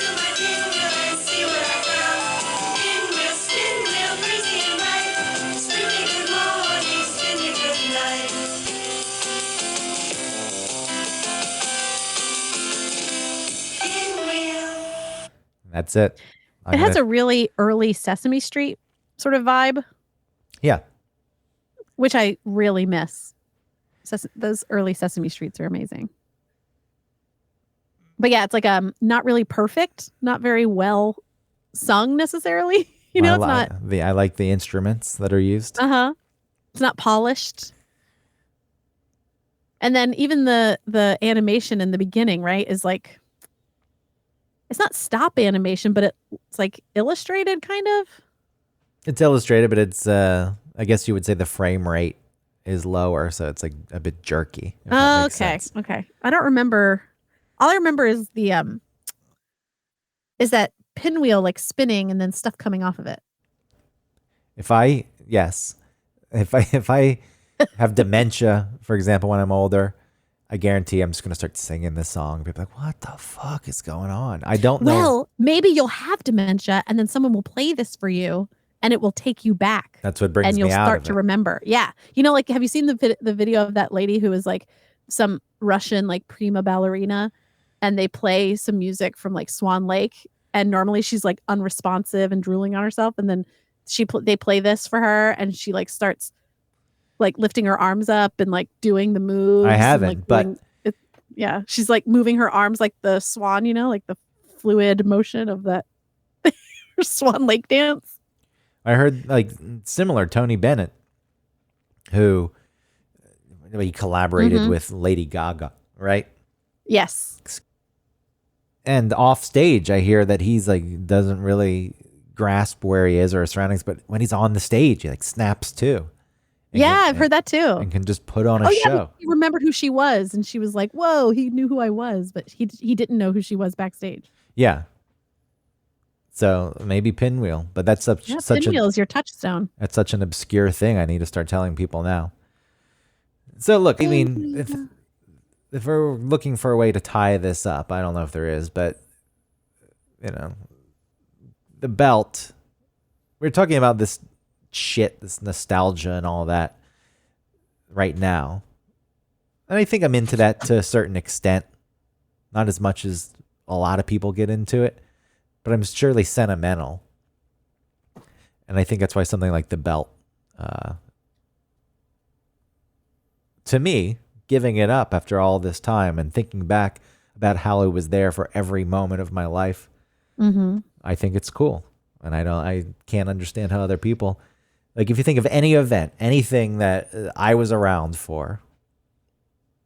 through my pinwheel and see what I found. Pinwheel, spin wheel, brings me light. Spin me good morning, spin me good night. Pinwheel. That's it. It has a really early Sesame Street sort of vibe, yeah. which I really miss. Those early Sesame Streets are amazing. But yeah, it's like not really perfect, not very well sung necessarily. You know, it's not. I like the instruments that are used. It's not polished. And then even the animation in the beginning, right, is like it's not stop animation, but it's like illustrated kind of. It's illustrated, but it's I guess you would say the frame rate is lower, so it's like a bit jerky. if that Oh, makes okay. sense. Okay. I don't remember. All I remember is is that pinwheel like spinning and then stuff coming off of it. If I have dementia, for example, when I'm older, I guarantee I'm just gonna start singing this song. People are like, what the fuck is going on? I don't know. Well, maybe you'll have dementia and then someone will play this for you and it will take you back. That's what brings and you'll me out start of to it. remember. Yeah. You know, like, have you seen the video of that lady who is like some Russian, like prima ballerina, and they play some music from like Swan Lake. And normally she's like unresponsive and drooling on herself. And then they play this for her and she like starts like lifting her arms up and like doing the moves. I and, haven't, like, but doing yeah, she's like moving her arms like the swan, you know, like the fluid motion of that Swan Lake dance. I heard like similar Tony Bennett, who he collaborated with Lady Gaga, right? Yes. And off stage, I hear that he's like doesn't really grasp where he is or his surroundings, but when he's on the stage, he like snaps too. And Yeah, can- I've heard that too. and can just put on a Oh yeah, show. he remembered who she was, and she was like, "Whoa!" He knew who I was, but he didn't know who she was backstage. Yeah. So maybe Pinwheel, but that's such Yeah, such Pinwheel a is your touchstone. that's such an obscure thing. I need to start telling people now. So look, I mean, if we're looking for a way to tie this up, I don't know if there is, but you know, the belt. We're talking about this shit, this nostalgia and all that right now. And I think I'm into that to a certain extent. Not as much as a lot of people get into it, but I'm surely sentimental. And I think that's why something like the belt, to me, giving it up after all this time and thinking back about how it was there for every moment of my life. I think it's cool. And I can't understand how other people, like if you think of any event, anything that I was around for,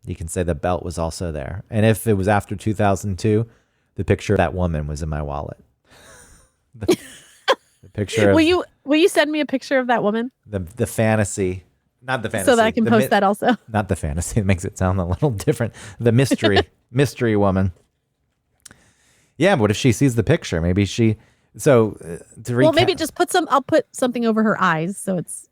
you can say the belt was also there. And if it was after 2002, the picture of that woman was in my wallet. The picture of Will you send me a picture of that woman the fantasy, not the fantasy, so that I can post that also? not the fantasy. It makes it sound a little different. The mystery woman. Yeah, but what if she sees the picture? Maybe she. So to recap, Well, maybe just I'll put something over her eyes so it's.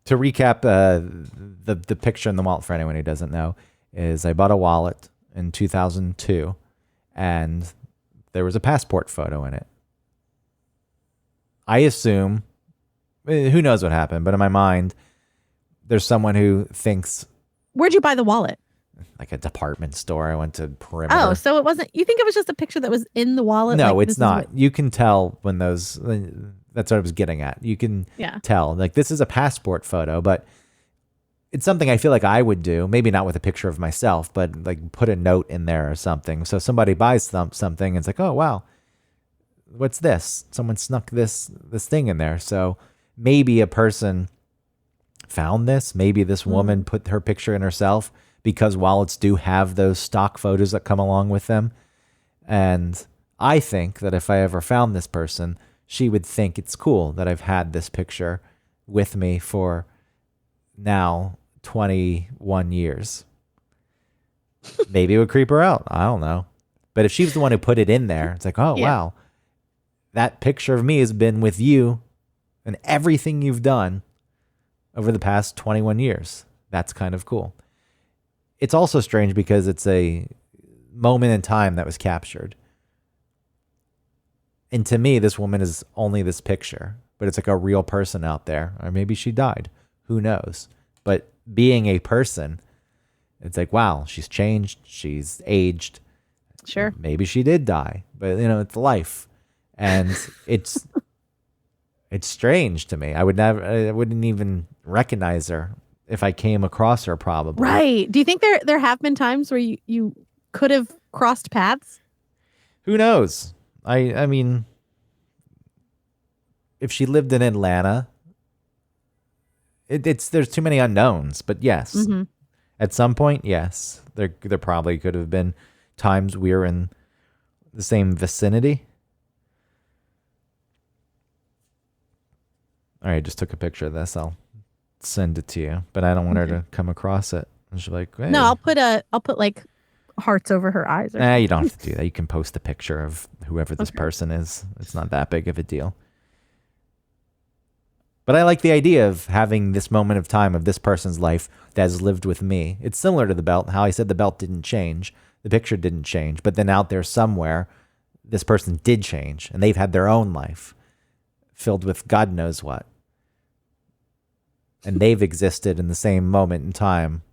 To recap, the picture in the wallet for anyone who doesn't know is I bought a wallet in 2002, and there was a passport photo in it. I assume, who knows what happened, but in my mind, there's someone who thinks. Where'd you buy the wallet? Like a department store. I went to Perimeter. Oh, so it wasn't. You think it was just a picture that was in the wallet? No, like, it's not. You can tell when those. That's what I was getting at. You can tell. Like this is a passport photo, but it's something I feel like I would do. Maybe not with a picture of myself, but like put a note in there or something. So somebody buys something, and it's like, oh wow, what's this? Someone snuck this thing in there. So maybe a person found this. Maybe this woman put her picture in herself, because wallets do have those stock photos that come along with them. And I think that if I ever found this person, she would think it's cool that I've had this picture with me for now 21 years. Maybe it would creep her out. I don't know. But if she was the one who put it in there, it's like, oh, wow, that picture of me has been with you and everything you've done over the past 21 years. That's kind of cool. It's also strange because it's a moment in time that was captured. And to me, this woman is only this picture, but it's like a real person out there. Or maybe she died. Who knows? But being a person, it's like, wow, she's changed. She's aged. Sure. Maybe she did die, but it's life. And it's strange to me. I wouldn't even recognize her if I came across her, probably. Right. Do you think there have been times where you could have crossed paths? Who knows? I mean, if she lived in Atlanta, there's too many unknowns. But yes, at some point, yes, there probably could have been times we were in the same vicinity. All right, I just took a picture of this. I'll send it to you, but I don't want her to come across it. And she's like, hey. No, I'll put like hearts over her eyes. Nah, you don't have to do that. You can post a picture of whoever this person is. It's not that big of a deal. But I like the idea of having this moment of time of this person's life that has lived with me. It's similar to the belt, how I said the belt didn't change. The picture didn't change. But then out there somewhere, this person did change. And they've had their own life filled with God knows what. And they've existed in the same moment in time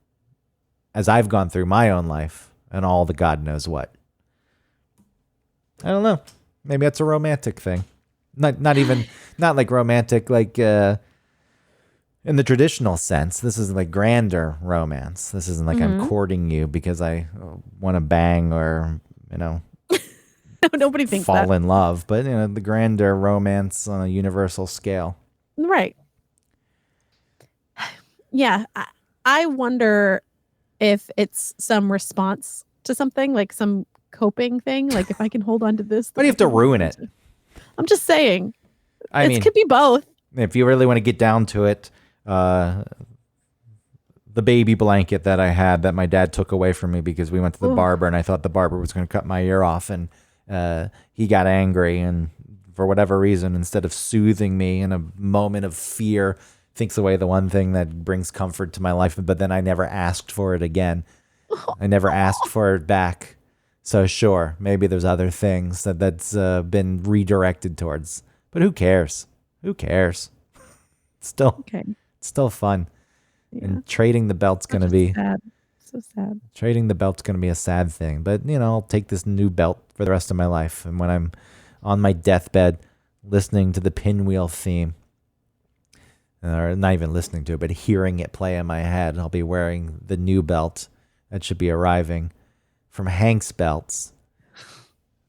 as I've gone through my own life and all the God knows what. I don't know. Maybe that's a romantic thing. Not like romantic, like in the traditional sense. This is like grander romance. This isn't like I'm courting you because I want to bang or, nobody thinks fall that. in love. But, the grander romance on a universal scale. Right. Yeah. I wonder if it's some response to something, like some coping thing. Like if I can hold on to this. Why do you have to ruin it? I'm just saying. I mean, it could be both. If you really want to get down to it, the baby blanket that I had that my dad took away from me because we went to the barber and I thought the barber was going to cut my ear off, and he got angry, and for whatever reason, instead of soothing me in a moment of fear, thinks away the one thing that brings comfort to my life. But then I never asked for it again. I never asked for it back. So sure, maybe there's other things that's been redirected towards. But who cares? Who cares? It's still fun. Yeah. And trading the belt's going to be sad. So sad. Trading the belt's going to be a sad thing. But, I'll take this new belt for the rest of my life. And when I'm on my deathbed listening to the Pinwheel theme, or not even listening to it, but hearing it play in my head, I'll be wearing the new belt that should be arriving from Hank's Belts.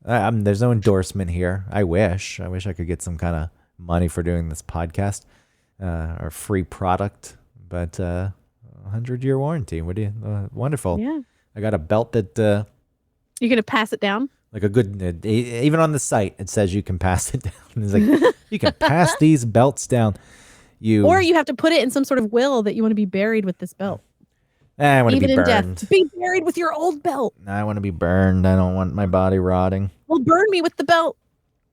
There's no endorsement here. I wish I could get some kind of money for doing this podcast or free product, but 100-year warranty. What do you? Wonderful. Yeah. I got a belt that You're gonna pass it down? like a good. Even on the site, it says you can pass it down. It's like you can pass these belts down. Or you have to put it in some sort of will that you want to be buried with this belt. I want to Even be in burned. death. Be buried with your old belt. I want to be burned. I don't want my body rotting. Well, burn me with the belt.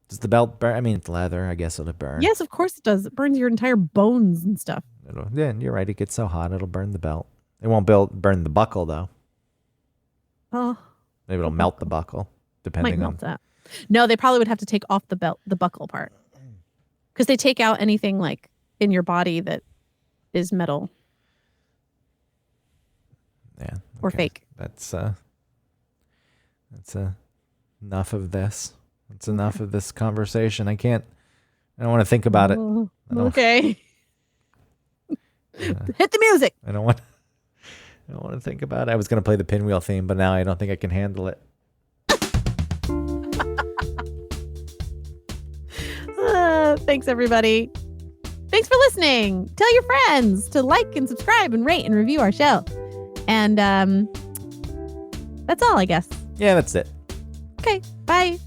Does the belt burn? I mean, it's leather. I guess it'll burn. Yes, of course it does. It burns your entire bones and stuff. Yeah, you're right. It gets so hot, it'll burn the belt. It won't burn the buckle, though. Oh, Maybe it'll melt the buckle, might depending on. melt that. No, they probably would have to take off the belt, the buckle part, because they take out anything like in your body that is metal Yeah. or okay. fake. That's enough of this. That's enough of this conversation. I don't want to think about it. Oh, I don't- okay. Hit the music. I don't want to think about it. I was going to play the Pinwheel theme, but now I don't think I can handle it. Thanks, everybody. Thanks for listening. Tell your friends to like and subscribe and rate and review our show. And that's all, I guess. Yeah, that's it. Okay, bye.